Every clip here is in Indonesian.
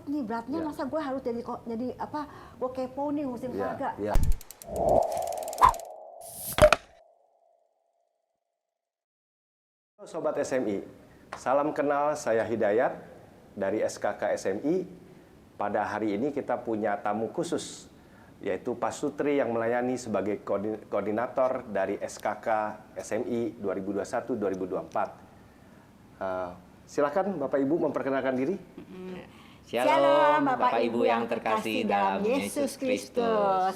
beratnya masa gue harus jadi apa? Gue kepo nih ngurusin keluarga. Halo Sobat SMI, salam kenal, saya Hidayat dari SKK SMI. Pada hari ini kita punya tamu khusus, yaitu Pak Sutri yang melayani sebagai koordinator dari SKK SMI 2021-2024. Silakan Bapak Ibu memperkenalkan diri. Shalom Bapak Ibu yang terkasih dalam Yesus Kristus.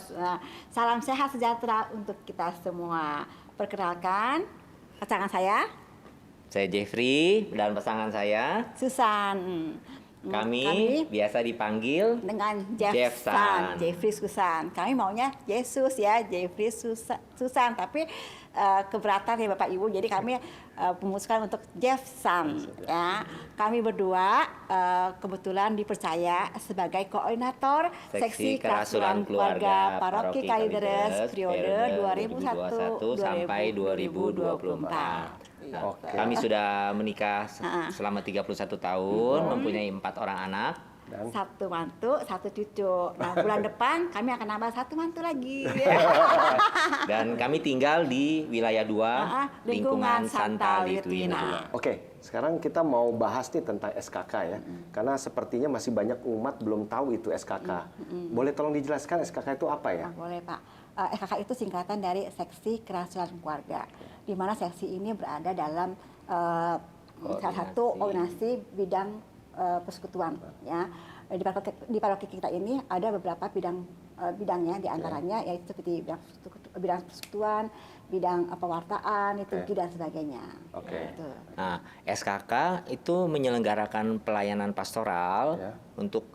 Salam sehat sejahtera untuk kita semua. Perkenalkan, pasangan saya Jeffrey dan pasangan saya Susan. Kami biasa dipanggil dengan Jeffsan, Jeffrey Susan. Kami maunya Yesus ya, Jeffrey Susan. Tapi keberatan ya Bapak Ibu, jadi kami memutuskan untuk Jeffsan. Ya, kami berdua kebetulan dipercaya sebagai koordinator seksi kerasulan keluarga Paroki Kalideres periode 2001 sampai 2024. Kami sudah menikah selama 31 tahun, mempunyai 4 orang anak. Dan 1 mantu, 1 cucu. Nah, bulan depan kami akan nambah 1 mantu lagi. Dan kami tinggal di wilayah 2, lingkungan Santa Litwina. Oke, sekarang kita mau bahas nih tentang SKK ya. Karena sepertinya masih banyak umat belum tahu itu SKK. Boleh tolong dijelaskan SKK itu apa ya? Boleh Pak. SKK itu singkatan dari Seksi Kerasulan Keluarga, di mana seksi ini berada dalam salah satu organisasi bidang persekutuan. Ya, di paroki kita ini ada beberapa bidangnya, diantaranya yaitu seperti bidang persekutuan, bidang pewartaan, liturgi dan sebagainya. Nah, SKK itu menyelenggarakan pelayanan pastoral untuk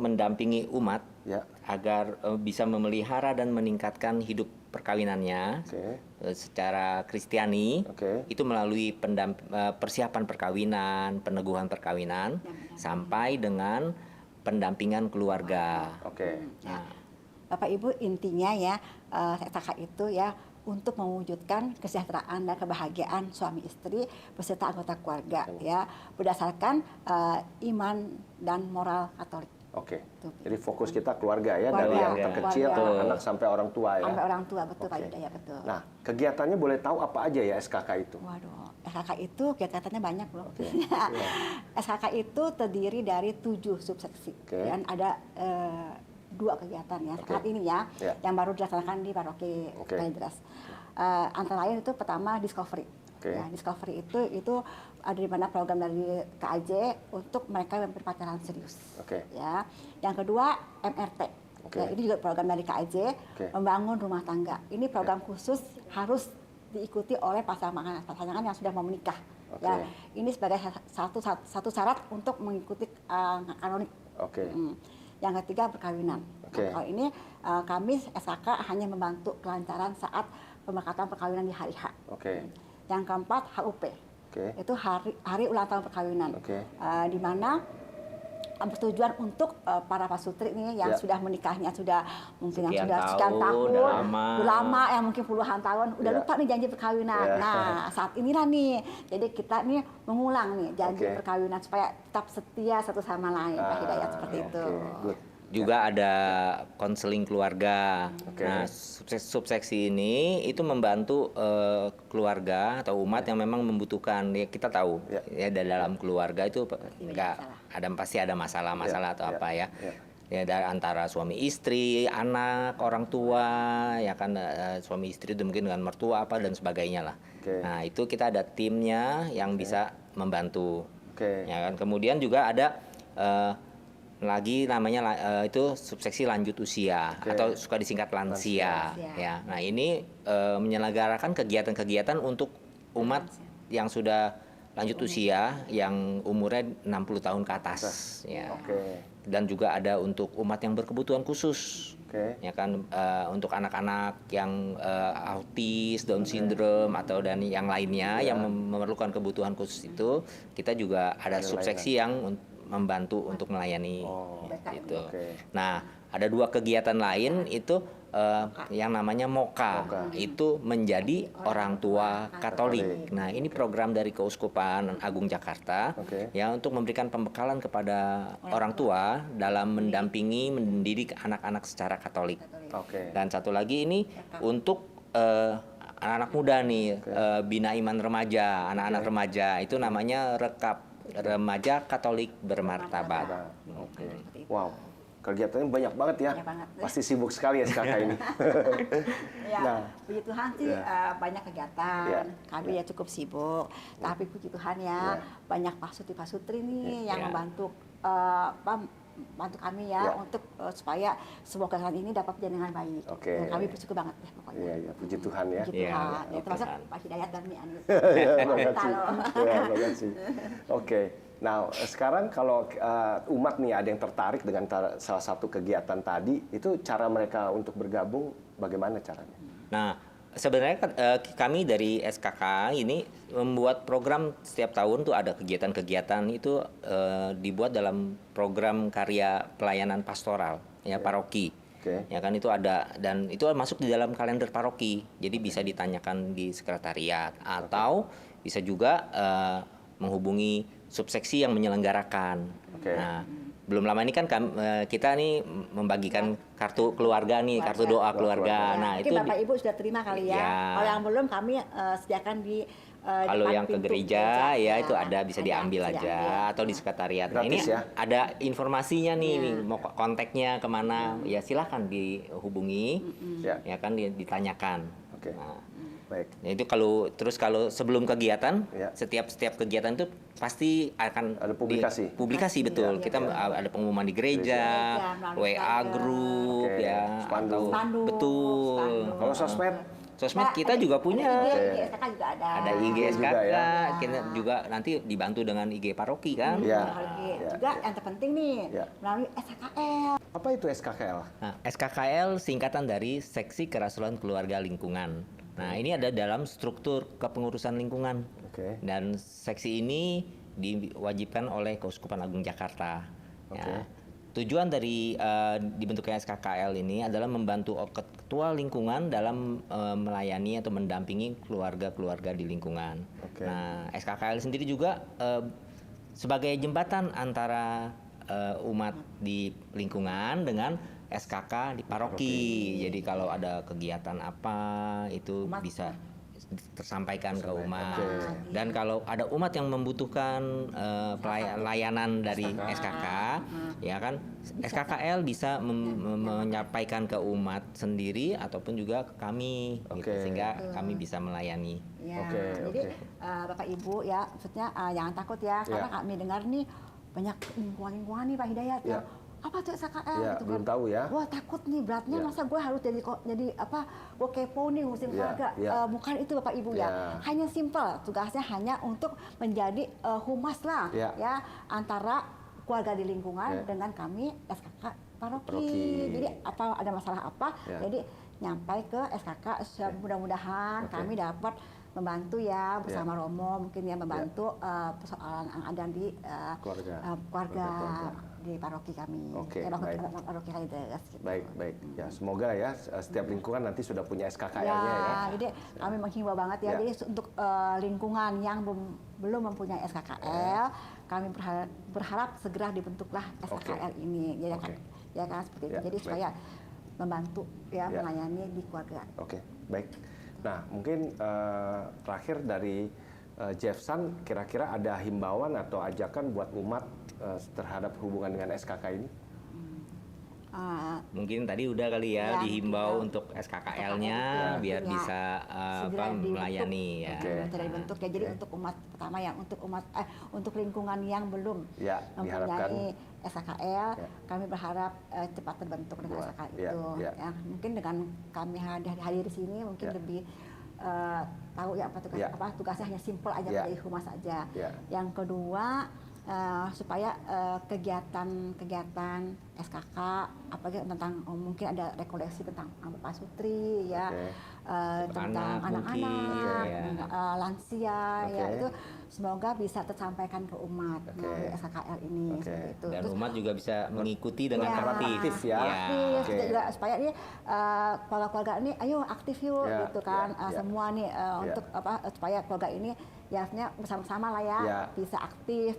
mendampingi umat agar bisa memelihara dan meningkatkan hidup perkawinannya secara Kristiani, itu melalui persiapan perkawinan, peneguhan perkawinan, sampai dengan pendampingan keluarga. Bapak Ibu, intinya ya SKK itu ya untuk mewujudkan kesejahteraan dan kebahagiaan suami istri beserta anggota keluarga ya berdasarkan iman dan moral Katolik. Jadi fokus kita keluarga ya, dari yang terkecil, anak sampai orang tua ya. Sampai orang tua, betul Pak Yuda, ya betul. Nah, kegiatannya boleh tahu apa aja ya SKK itu? Waduh, SKK itu kegiatannya banyak loh. SKK itu terdiri dari 7 subseksi dan ada 2 kegiatan ya saat ini ya, yang baru dilaksanakan di Paroki Kalideres. Antara lain itu pertama Discovery. Ya, Discovery itu ada di mana program dari KAJ untuk mereka yang berpacaran serius. Ya, yang kedua MRT. Ya, ini juga program dari KAJ membangun rumah tangga. Ini program khusus harus diikuti oleh pasangan yang sudah mau menikah. Ya, ini sebagai satu syarat untuk mengikuti kanonik. Yang ketiga perkawinan. Kalau ini kami SKK hanya membantu kelancaran saat pemberkatan perkawinan di hari H. Yang keempat HUP, itu hari ulang tahun perkawinan, di mana bertujuan untuk para pasutri ini yang sudah menikahnya sudah mungkin yang sudah sekian tahun, lama yang mungkin puluhan tahun, udah lupa nih janji perkawinan. Nah, saat inilah nih, jadi kita nih mengulang nih janji perkawinan supaya tetap setia satu sama lain, Pak Hidayat, seperti itu. Juga ada konseling keluarga. Nah, subseksi ini itu membantu keluarga atau umat yang memang membutuhkan. Ya, kita tahu ya dalam keluarga itu pasti ada masalah-masalah atau apa ya. Ya, dari antara suami istri, anak, orang tua, ya kan, suami istri itu mungkin dengan mertua apa dan sebagainya lah. Nah, itu kita ada timnya yang bisa membantu. Ya kan, kemudian juga ada lagi namanya itu subseksi lanjut usia atau suka disingkat lansia. Ya, nah ini menyelenggarakan kegiatan-kegiatan untuk umat yang sudah lanjut usia yang umurnya 60 tahun ke atas. Ya. Dan juga ada untuk umat yang berkebutuhan khusus. Ya kan, untuk anak-anak yang autis, Down syndrome atau dan yang lainnya yang memerlukan kebutuhan khusus itu, kita juga ada subseksi yang membantu untuk melayani itu. Nah, ada 2 kegiatan lain itu yang namanya MOKA. Itu menjadi orang tua Katolik. Nah, ini program dari Keuskupan Agung Jakarta ya untuk memberikan pembekalan kepada orang tua dalam mendampingi mendidik anak-anak secara Katolik. Dan satu lagi ini untuk anak-anak muda nih, Bina Iman Remaja, anak-anak remaja itu namanya Rekap Remaja Katolik Bermartabat. Wow, kegiatannya banyak banget ya. Pasti sibuk sekali ya SKK ini. Ya, puji Tuhan sih banyak kegiatan. Kami ya cukup sibuk. Tapi puji Tuhan ya banyak pasutri nih yang membantu bantu kami untuk supaya semua kegiatan ini dapat berjalan dengan baik. Dan kami bersyukur banget ya pokoknya. Iya, puji Tuhan ya. Puji Tuhan. Ya, termasuk Pak Hidayat dan Mi Ani. Terima kasih. Oke. Nah, sekarang kalau umat nih ada yang tertarik dengan salah satu kegiatan tadi, itu cara mereka untuk bergabung bagaimana caranya? Nah, sebenarnya kami dari SKK ini membuat program setiap tahun tuh ada kegiatan-kegiatan itu dibuat dalam program karya pelayanan pastoral ya paroki. Ya kan itu ada dan itu masuk di dalam kalender paroki. Jadi bisa ditanyakan di sekretariat atau bisa juga menghubungi subseksi yang menyelenggarakan. Nah, belum lama ini kan kita nih membagikan kartu keluarga nih, kartu doa keluarga. Nah, mungkin itu Bapak Ibu sudah terima kali ya. Kalau yang belum kami sediakan di kalau yang ke gereja ya itu ada bisa diambil aja atau di sekretariat. Nah, ini ada informasinya nih, mau kontaknya kemana ya silahkan dihubungi, ya kan ditanyakan. Nah, baik. Nah, itu kalau sebelum kegiatan setiap kegiatan itu pasti akan ada publikasi betul. Kita ada pengumuman di gereja, WA group spanduk. Betul. Kalau sosmed kita juga punya. IG SKK juga ada. Ada IG SKK, kita juga nanti dibantu dengan IG paroki kan. Juga yang terpenting nih melalui SKKL. Apa itu SKKL? Nah, SKKL singkatan dari Seksi Kerasulan Keluarga Lingkungan. Nah, ini ada dalam struktur kepengurusan lingkungan. Dan seksi ini diwajibkan oleh Keuskupan Agung Jakarta. Ya. Tujuan dari dibentuknya SKKL ini adalah membantu ketua lingkungan dalam melayani atau mendampingi keluarga-keluarga di lingkungan. Nah, SKKL sendiri juga sebagai jembatan antara umat di lingkungan dengan SKK di paroki. Jadi kalau ada kegiatan apa itu bisa tersampaikan ke umat. Dan kalau ada umat yang membutuhkan layanan dari SKK, ya kan SKKL bisa menyampaikan ke umat sendiri ataupun juga ke kami, gitu, sehingga kami bisa melayani. Jadi Bapak Ibu ya, maksudnya jangan takut ya, karena kami dengar nih banyak lingkungan nih Pak Hidayat ya. Apa tuh SKKL gitu belum tahu ya. Wah takut nih beratnya masa gue harus jadi apa, gue kepo nih ngurusin keluarga. Bukan itu Bapak Ibu ya, hanya simpel, tugasnya hanya untuk menjadi humas lah ya antara keluarga di lingkungan dengan kami SKK paroki. Jadi apa ada masalah apa, jadi nyampai ke SKK. Mudah-mudahan kami dapat membantu ya bersama Romo mungkin ya membantu persoalan yang ada di keluarga di paroki kami. Paroki Kalideres. Gitu. Baik. Ya, semoga ya setiap lingkungan nanti sudah punya SKKL-nya ya. Jadi kami menghimbau banget ya. Jadi untuk lingkungan yang belum mempunyai SKKL, kami berharap segera dibentuklah SKKL ini. Ya kan seperti itu. Jadi supaya membantu melayani di keluarga. Baik. Nah, mungkin terakhir dari Jeffsan, kira-kira ada himbauan atau ajakan buat umat terhadap hubungan dengan SKK ini? Mungkin tadi udah kali ya dihimbau untuk SKKL-nya biar bisa melayani ya. Segera dibentuk ya. Jadi untuk umat pertama yang untuk lingkungan yang belum mempunyai SKKL, kami berharap cepat terbentuk dengan SKKL itu. Ya, mungkin dengan kami hadir di sini mungkin lebih tahu ya apa tugasnya hanya simpel aja menjadi humas saja. Yang kedua supaya kegiatan-kegiatan SKK, apalagi tentang mungkin ada rekoleksi tentang Pak Sutri ya, tentang anak-anak, lansia ya, itu semoga bisa tersampaikan ke umat melalui SKKL ini seperti itu. Dan Terus, umat juga bisa mengikuti dengan aktif ya. Aktif juga, supaya ini keluarga-keluarga ini ayo aktif yuk gitu kan, semua nih untuk supaya keluarga ini ya artinya bersama-sama lah ya, bisa aktif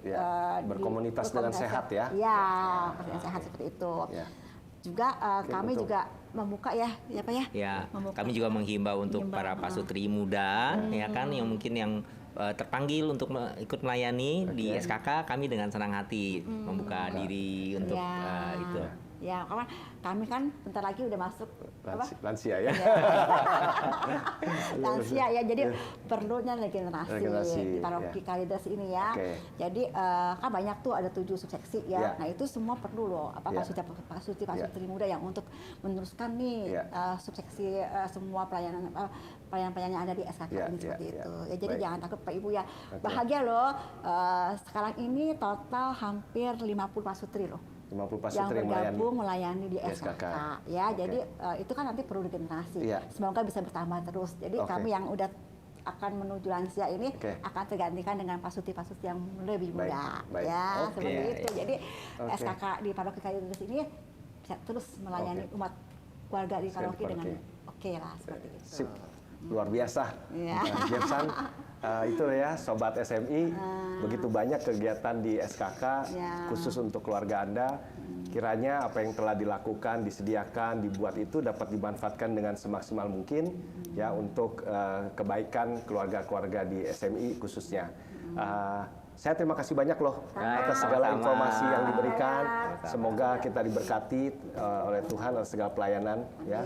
berkomunitas dengan sehat ya. Ya, dengan sehat seperti itu. Juga kami juga membuka ya Pak ya. Ya, membuka. kami juga menghimbau untuk para pasutri muda ya kan yang mungkin yang terpanggil untuk ikut melayani di SKK, kami dengan senang hati membuka diri untuk itu. Ya, karena kami kan bentar lagi udah masuk lansia ya. Lansia ya, jadi perlunya regenerasi di paroki Kalideres ini ya. Jadi kan banyak tuh, ada 7 subseksi ya. Nah itu semua perlu loh, pasutri muda yang untuk meneruskan nih subseksi semua pelayanan yang ada di SKK ini seperti itu. Ya, jadi jangan takut Pak Ibu ya. Bahagia loh, sekarang ini total hampir 50 pasutri loh. 50 pasutri yang bergabung melayani di SKK. Ya, jadi itu kan nanti perlu regenerasi. Semoga bisa bertambah terus. Jadi kami yang udah akan menuju lansia ini akan tergantikan dengan pasutri-pasutri yang lebih muda. Ya, seperti itu. Jadi SKK di paroki Kalideres ini bisa terus melayani umat keluarga di paroki dengan lah seperti itu. Sip. Luar biasa. Jepsan, itu ya Sobat SMI, begitu banyak kegiatan di SKK khusus untuk keluarga Anda. Kiranya apa yang telah dilakukan, disediakan, dibuat itu dapat dimanfaatkan dengan semaksimal mungkin ya untuk kebaikan keluarga-keluarga di SMI khususnya. Saya terima kasih banyak loh atas segala informasi yang diberikan. Semoga kita diberkati oleh Tuhan atas segala pelayanan ya.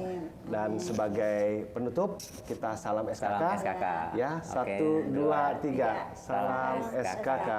Dan sebagai penutup kita salam SKK. Salam SKK. Ya, 1, 2, 3. Salam SKK.